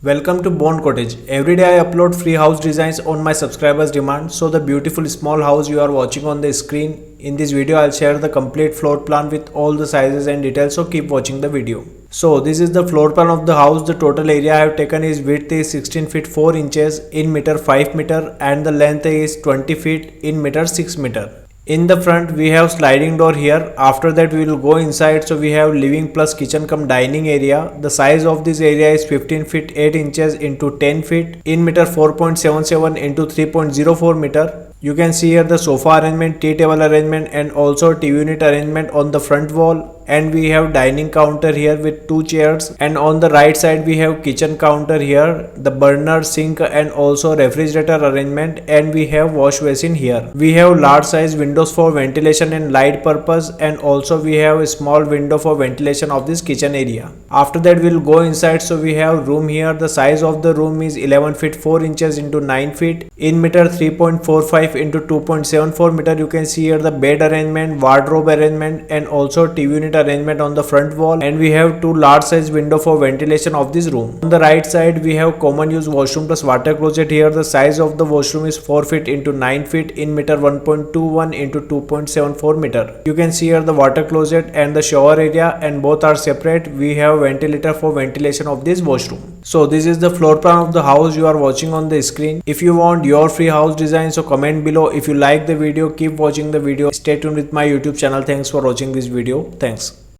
Welcome to Born Cottage. Every day I upload free house designs on my subscribers' demand. So the beautiful small house you are watching on the screen. In this video I'll share the complete floor plan with all the sizes and details, so keep watching the video. So this is the floor plan of the house. The total area I have taken is width is 16 feet 4 inches, in meter 5 meter, and the length is 20 feet in meter 6 meter. In the front we have sliding door here. After that we will go inside. So we have living plus kitchen cum dining area. The size of this area is 15 feet 8 inches into 10 feet in meter 4.77 into 3.04 meter. You can see here the sofa arrangement, tea table arrangement, and also TV unit arrangement on the front wall. And we have dining counter here with 2 chairs, and on the right side we have kitchen counter here, the burner, sink, and also refrigerator arrangement, and we have wash basin here. We have large size windows for ventilation and light purpose, and also we have a small window for ventilation of this kitchen area. After that we'll go inside. So we have room here. The size of the room is 11 feet 4 inches into 9 feet in meter 3.45 into 2.74 meter. You can see here the bed arrangement, wardrobe arrangement, and also TV unit arrangement on the front wall, and we have 2 large size window for ventilation of this room. On the right side we have common use washroom plus water closet here. The size of the washroom is 4 feet into 9 feet in meter 1.21 into 2.74 meter. You can see here the water closet and the shower area, and both are separate. We have ventilator for ventilation of this washroom. So this is the floor plan of the house you are watching on the screen. If you want your free house design, so comment below. If you like the video, keep watching the video. Stay tuned with my YouTube channel. Thanks for watching this video. Thanks.